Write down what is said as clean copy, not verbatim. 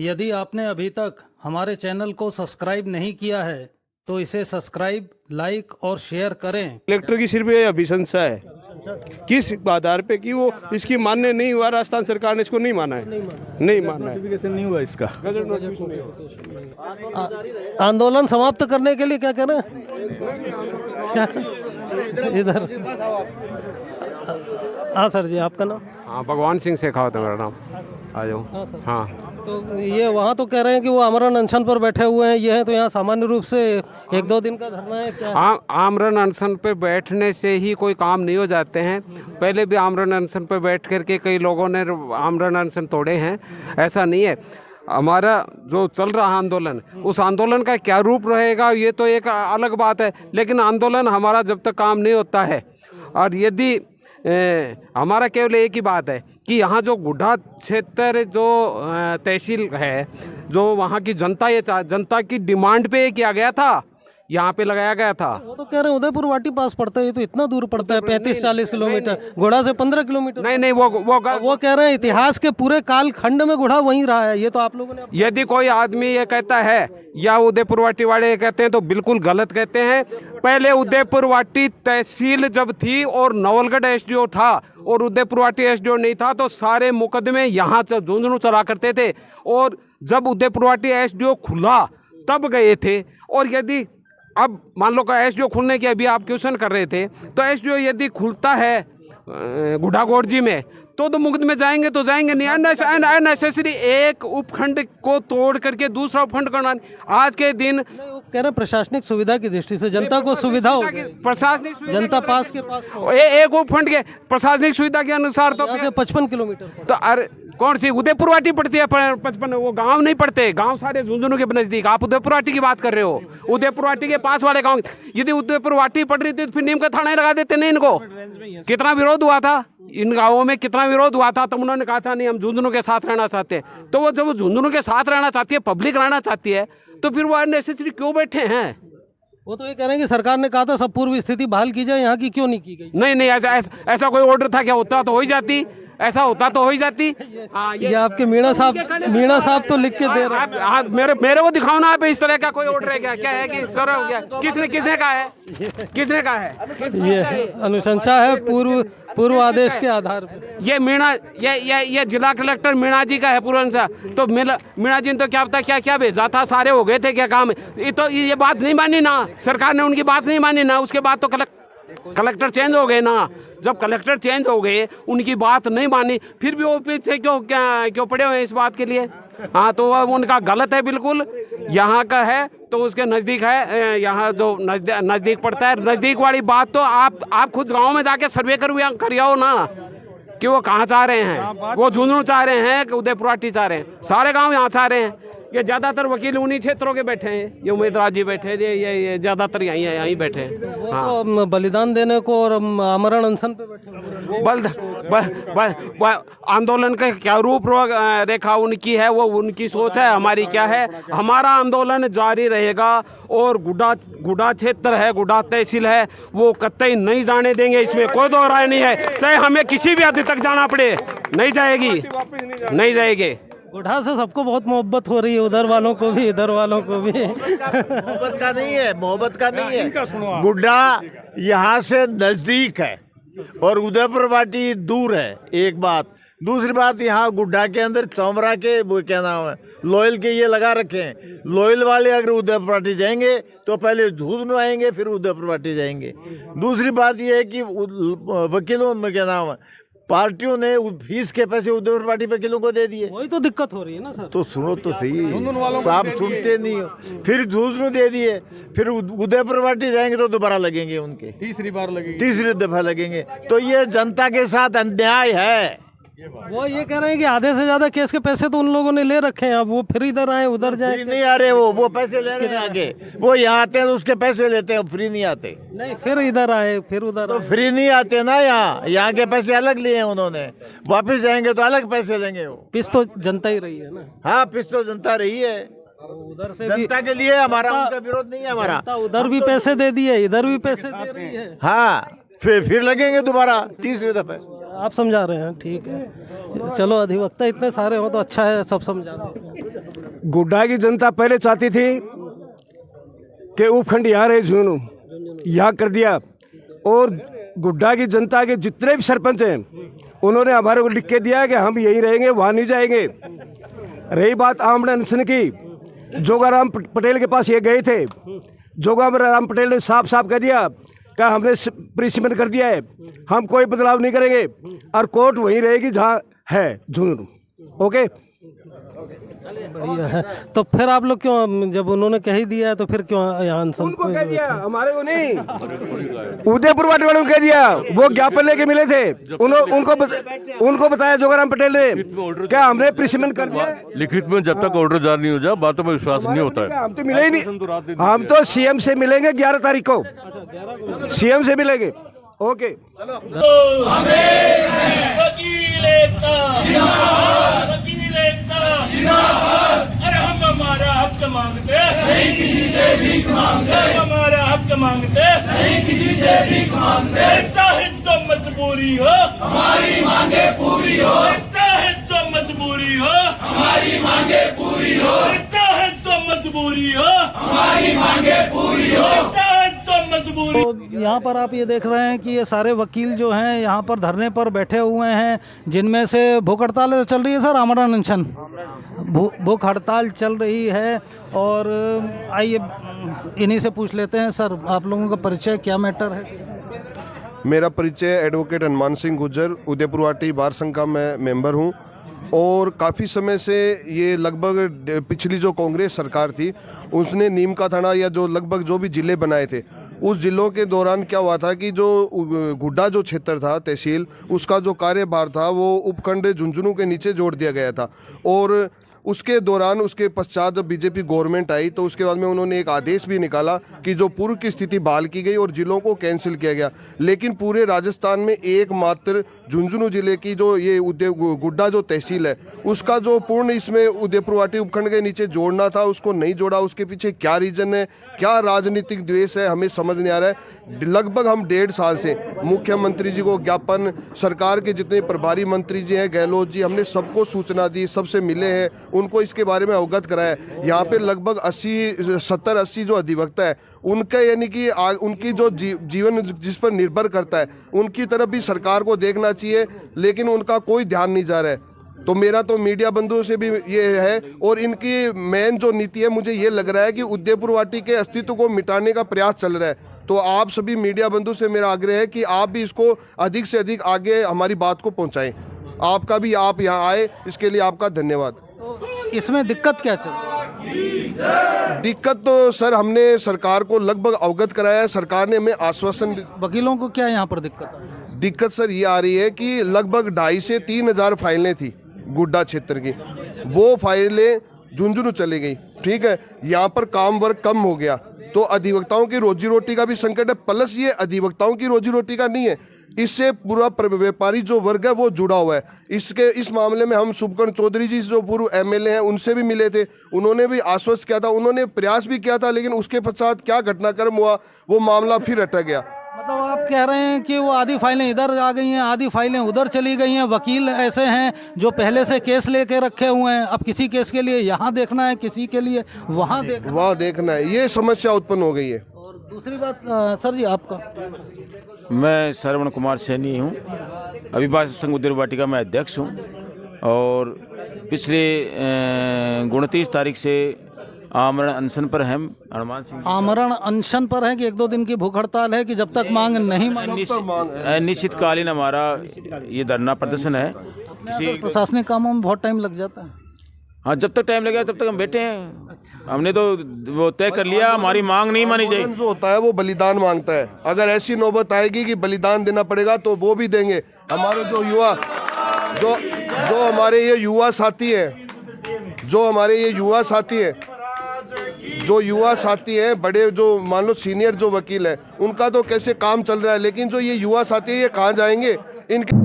यदि आपने अभी तक हमारे चैनल को सब्सक्राइब नहीं किया है तो इसे सब्सक्राइब, लाइक और शेयर करें। कलेक्टर की सिर्फ ये अभिशंसा है, किस आधार पे कि वो इसकी मान्य नहीं हुआ, राजस्थान सरकार ने इसको नहीं माना है, नहीं माना है, नोटिफिकेशन नहीं हुआ इसका। आंदोलन समाप्त करने के लिए क्या करें? इधर हाँ सर जी, आपका नाम? हाँ, भगवान सिंह शेखावत है मेरा नाम। आ जाओ। हाँ सर। हाँ, तो ये वहाँ तो कह रहे हैं कि वो आमरण अनशन पर बैठे हुए हैं, ये हैं, तो यहाँ सामान्य रूप से 1-2 दिन का धरना है क्या? आमरण अनशन पे बैठने से ही कोई काम नहीं हो जाते हैं। पहले भी आमरण अनशन पे बैठ करके कई लोगों ने आमरण अनशन तोड़े हैं, ऐसा नहीं है। हमारा जो चल रहा आंदोलन, उस आंदोलन का क्या रूप रहेगा ये तो एक अलग बात है, लेकिन आंदोलन हमारा जब तक काम नहीं होता है, और यदि हमारा केवल एक ही बात है कि यहाँ जो गुड्डा क्षेत्र जो तहसील है, जो वहाँ की जनता, ये जनता की डिमांड पे ये किया गया था, यहाँ पे लगाया गया था। वो तो कह रहे हैं उदयपुर वाटी पास पड़ता है, ये तो इतना दूर पड़ता है, 35-40 किलोमीटर, घोड़ा से 15 किलोमीटर। नहीं, वो कह रहे हैं इतिहास के पूरे काल खंड में घोड़ा वहीं रहा है, ये तो आप लोगों ने। यदि कोई आदमी ये कहता है या उदयपुर वाटी वाले कहते हैं तो बिल्कुल गलत कहते हैं। पहले उदयपुर वाटी तहसील जब थी और नवलगढ़ एसडीओ था और उदयपुर वाटी एसडीओ नहीं था, तो सारे मुकदमे यहाँ से झुंझुनू चला करते थे, और जब उदयपुर वाटी एसडीओ खुला तब गए थे। और यदि अब मान लो का एसडीओ खुलने की अभी आप क्वेश्चन कर रहे थे, तो एसडीओ यदि खुलता है गुढ़ागोड़ जी में तो मुकदमे जाएंगे तो जाएंगे नहीं। अननेसेसरी एक उपखंड को तोड़ करके दूसरा उपखंड करना आज के दिन। कह रहे प्रशासनिक सुविधा की दृष्टि से जनता को सुविधा हो, प्रशासनिक जनता पास के पास एक उपखंड के प्रशासनिक सुविधा के अनुसार तो 55 किलोमीटर। तो अरे कौन सी उदयपुर वाटी पड़ती है 55? वो गांव नहीं पड़ते, गांव सारे झुंझुनू के नजदीक। आप उदयपुर वाटी की बात कर रहे हो, उदयपुर वाटी के पास वाले गांव। यदि उदयपुर वाटी पड़ रही थी तो फिर नीम का थाना लगा देते नहीं इनको। कितना विरोध हुआ था इन गांवों में, कितना विरोध हुआ था, तब उन्होंने कहा था नहीं हम झुंझुनू के साथ रहना चाहते हैं। तो वो जब झुंझुनू के साथ रहना चाहती है, पब्लिक रहना चाहती है, तो फिर वो अननेसेसरी क्यों बैठे हैं? वो तो ये कह रहे हैं कि सरकार ने कहा था सब पूर्व स्थिति बहाल की जाए, यहाँ की क्यों नहीं की गई? नहीं, ऐसा कोई ऑर्डर था क्या? होता तो हो ही जाती, ऐसा होता तो हो ही जाती। ये आपके मीणा साहब तो लिख के दे रहे हैं। मेरे को दिखाओ ना आप, इस तरह का कोई ऑर्डर है क्या? क्या है कि सर हो गया? किसने कहा है? किसने कहा है? ये अनुशंसा है पूर्व आदेश के आधार पर। ये मीणा ये जिला कलेक्टर मीणा जी का है पूरा। तो मीणा जी ने तो क्या पता क्या क्या भेजा था, सारे हो गए थे क्या काम? ये बात नहीं मानी ना, सरकार ने उनकी बात नहीं मानी ना, उसके बाद तो कलेक्टर चेंज हो गए ना। जब कलेक्टर चेंज हो गए, उनकी बात नहीं मानी, फिर भी वो पीछे क्यों पड़े हुए हैं इस बात के लिए? हाँ, तो वह उनका गलत है बिल्कुल। यहाँ का है तो उसके नज़दीक है, यहाँ जो नज़दीक पड़ता है। नज़दीक वाली बात तो आप खुद गांव में जाके सर्वे करिए ना कि वो कहाँ चाह रहे हैं। वो झुंझुनू चाह रहे हैं कि उदयपुर वाटी चाह रहे हैं, सारे गाँव यहाँ चाह रहे हैं। ये ज़्यादातर वकील उन्हीं क्षेत्रों के बैठे हैं, ये उम्मीदवार जी बैठे हैं, ये ज़्यादातर यहीं बैठे हैं। हाँ, तो बलिदान देने को और आमरण अनशन पे बैठे आंदोलन का क्या रूप रेखा उनकी है, वो उनकी सोच है, हमारी क्या है। हमारा आंदोलन जारी रहेगा, और गुड्डा क्षेत्र है, गुड्डा तहसील है, वो कतई नहीं जाने देंगे, इसमें कोई दो राय नहीं है। चाहे हमें किसी भी हद तक जाना पड़े, नहीं जाएगी। गुड्डा से सबको बहुत मोहब्बत हो रही है, उधर वालों को भी इधर वालों को भी। मोहब्बत का नहीं है। गुड्डा यहाँ से नजदीक है और उदयपुर वाटी दूर है, एक बात। दूसरी बात, यहाँ गुड्डा के अंदर चौमरा के वो क्या नाम है, लोयल के ये लगा रखे हैं। लोयल वाले अगर उदयपुर वाटी जाएंगे तो पहले झुंझुनू आएंगे, फिर उदयपुर वाटी जाएंगे। दूसरी बात ये है कि वकीलों में क्या नाम है, पार्टियों ने फीस के पैसे उदयपुर वाटी वकीलों को दे दिए। वही तो दिक्कत हो रही है ना सर। तो सुनो तो सही, आप सुनते नहीं हो। फिर झुंझुनू दे दिए, फिर उदयपुर वाटी जाएंगे तो दोबारा लगेंगे, उनके तीसरी दफा लगेंगे। तो ये जनता के साथ अन्याय है। वो ये कह रहे हैं कि आधे से ज्यादा केस के पैसे तो उन लोगों ने ले रखे हैं, अब वो फिर इधर आए उधर जाए। नहीं आ रहे, वो पैसे ले रहे हैं आगे। वो यहाँ आते हैं तो उसके पैसे लेते हैं, फ्री नहीं आते। नहीं, फिर इधर आए फिर उधर तो फ्री नहीं आते ना, यहाँ के पैसे अलग लिए हैं उन्होंने, वापस जाएंगे तो अलग पैसे लेंगे। वो पिस तो जनता ही रही है ना। हाँ, पिस तो जनता रही है, उधर से जनता के लिए। हमारा उनका विरोध नहीं है हमारा। उधर भी पैसे दे दिए, इधर भी पैसे दे रही है। हाँ, फिर लगेंगे दोबारा तीसरी दफे। आप समझा रहे हैं, ठीक है। चलो अधिवक्ता इतने सारे हो तो अच्छा है, सब समझा रहे हैं। गुड्डा की जनता पहले चाहती थी कि उपखंड यहाँ रहे, झुंझुनू यहाँ कर दिया, और गुड्डा की जनता के जितने भी सरपंच हैं उन्होंने हमारे को लिख के दिया कि हम यहीं रहेंगे, वहाँ नहीं जाएंगे। रही बात आमरण अनशन की, जोगाराम पटेल के पास ये गए थे, जोगाराम पटेल ने साफ साफ कह दिया कि हमने प्रिसिमन कर दिया है, हम कोई बदलाव नहीं करेंगे और कोर्ट वहीं रहेगी जहाँ है, झुंझुनू। ओके, बढ़िया है। तो फिर आप लोग क्यों, जब उन्होंने कह ही दिया है तो फिर क्यों यहाँ अनशन? उनको कह दिया, हमारे को नहीं, उदयपुर वाले वालों को कह दिया। वो ज्ञापन लेके मिले थे, उनको बताया जोगाराम पटेल ने क्या हमने प्रिसिमन कर दिया। लिखित में जब तक ऑर्डर जारी नहीं हो जाए बातों में विश्वास नहीं होता है। हम तो मिले ही नहीं, हम तो सीएम से मिलेंगे 11 तारीख को, सीएम से मिलेंगे। ओके, वकील एकता जिंदाबाद, वकील एकता जिंदाबाद। अरे हम हमारा हक मांगते नहीं, किसी से भीख मांगते, हमारा हक मांगते नहीं, किसी से भीख मांगते। चाहे जो मजबूरी हो हमारी मांगे पूरी हो, चाहे जो मजबूरी हो हमारी मांगे पूरी हो, चाहे जो मजबूरी हो हमारी मांगे पूरी हो, चाहे जो मजबूरी। तो यहाँ पर आप ये देख रहे हैं कि ये सारे वकील जो हैं यहाँ पर धरने पर बैठे हुए हैं, जिनमें से भूख हड़ताल चल रही है सर, आमरण अनशन, भूख हड़ताल चल रही है। और आइए इन्हीं से पूछ लेते हैं। सर, आप लोगों का परिचय, क्या मैटर है? मेरा परिचय एडवोकेट हनुमान सिंह गुज्जर, उदयपुर वाटी बार संघ का मैं मेंबर हूं, और काफ़ी समय से ये लगभग पिछली जो कांग्रेस सरकार थी उसने नीम का थाना या जो लगभग जो भी ज़िले बनाए थे, उस ज़िलों के दौरान क्या हुआ था कि जो गुड्डा जो क्षेत्र था तहसील, उसका जो कार्यभार था वो उपखंड झुंझुनू के नीचे जोड़ दिया गया था। और उसके दौरान, उसके पश्चात जब बीजेपी गवर्नमेंट आई तो उसके बाद में उन्होंने एक आदेश भी निकाला कि जो पूर्व की स्थिति बहाल की गई और ज़िलों को कैंसिल किया गया। लेकिन पूरे राजस्थान में एकमात्र झुंझुनू ज़िले की जो ये गुड्डा जो तहसील है उसका जो पूर्ण इसमें उदयपुर वाटी उपखंड के नीचे जोड़ना था, उसको नहीं जोड़ा। उसके पीछे क्या रीज़न है, क्या राजनीतिक द्वेष है, हमें समझ नहीं आ रहा है। लगभग हम 1.5 साल से मुख्यमंत्री जी को ज्ञापन, सरकार के जितने प्रभारी मंत्री जी हैं, गहलोत जी, हमने सबको सूचना दी, सबसे मिले हैं, उनको इसके बारे में अवगत कराया। यहाँ पे लगभग 70-80 जो अधिवक्ता है उनका, यानी कि उनकी जो जीवन जिस पर निर्भर करता है, उनकी तरफ भी सरकार को देखना चाहिए, लेकिन उनका कोई ध्यान नहीं जा रहा है। तो मेरा तो मीडिया बंधुओं से भी ये है, और इनकी मेन जो नीति है, मुझे ये लग रहा है कि उदयपुर वाटी के अस्तित्व को मिटाने का प्रयास चल रहा है। तो आप सभी मीडिया बंधु से मेरा आग्रह है कि आप भी इसको अधिक से अधिक आगे हमारी बात को पहुंचाएं। आपका भी, आप यहाँ आए, इसके लिए आपका धन्यवाद। तो इसमें दिक्कत क्या चल रही है? दिक्कत तो सर हमने सरकार को लगभग अवगत कराया है, सरकार ने हमें आश्वासन। वकीलों को क्या यहाँ पर दिक्कत है? दिक्कत सर ये आ रही है कि लगभग 2,500 से 3,000 फाइलें थी गुड्डा क्षेत्र की, वो फाइलें झुंझुनू चली गई। ठीक है, यहाँ पर काम वर्क कम हो गया, तो अधिवक्ताओं की रोजी रोटी का भी संकट है। प्लस ये अधिवक्ताओं की रोजी रोटी का नहीं है, इससे पूरा व्यापारी जो वर्ग है वो जुड़ा हुआ है। इस मामले में हम शुभकर्ण चौधरी जी जो पूर्व एमएलए हैं उनसे भी मिले थे, उन्होंने भी आश्वस्त किया था, उन्होंने प्रयास भी किया था, लेकिन उसके पश्चात क्या घटनाक्रम हुआ, वो मामला फिर अटक गया। मतलब आप कह रहे हैं कि वो आधी फाइलें इधर आ गई हैं, आधी फाइलें उधर चली गई हैं। वकील ऐसे हैं जो पहले से केस लेके रखे हुए हैं, अब किसी केस के लिए यहाँ देखना है, किसी के लिए वहाँ देखना है, ये समस्या उत्पन्न हो गई है। और दूसरी बात सर जी, आपका? मैं श्रवण कुमार सैनी हूँ, अभिभाषक संघ उदयपुर वाटी का मैं अध्यक्ष हूँ, और पिछले 29 तारीख से आमरण अनशन पर हैं हनुमान सिंह। आमरण अनशन पर है कि 1-2 दिन की भूख हड़ताल है कि जब तक मांग नहीं निश्चितकालीन हमारा ये धरना प्रदर्शन है। किसी प्रशासनिक कामों में बहुत टाइम लग जाता है। हाँ, जब तक टाइम लगेगा तब तक हम बैठे हैं। हमने तो वो तय कर लिया, हमारी मांग नहीं मानी जाएगी। जो होता है वो बलिदान मांगता है, अगर ऐसी नौबत आएगी कि बलिदान देना पड़ेगा तो वो भी देंगे। हमारे जो युवा जो हमारे ये युवा साथी है, जो युवा साथी हैं, बड़े जो मान लो सीनियर जो वकील हैं, उनका तो कैसे काम चल रहा है, लेकिन जो ये युवा साथी है ये कहाँ जाएंगे? इनके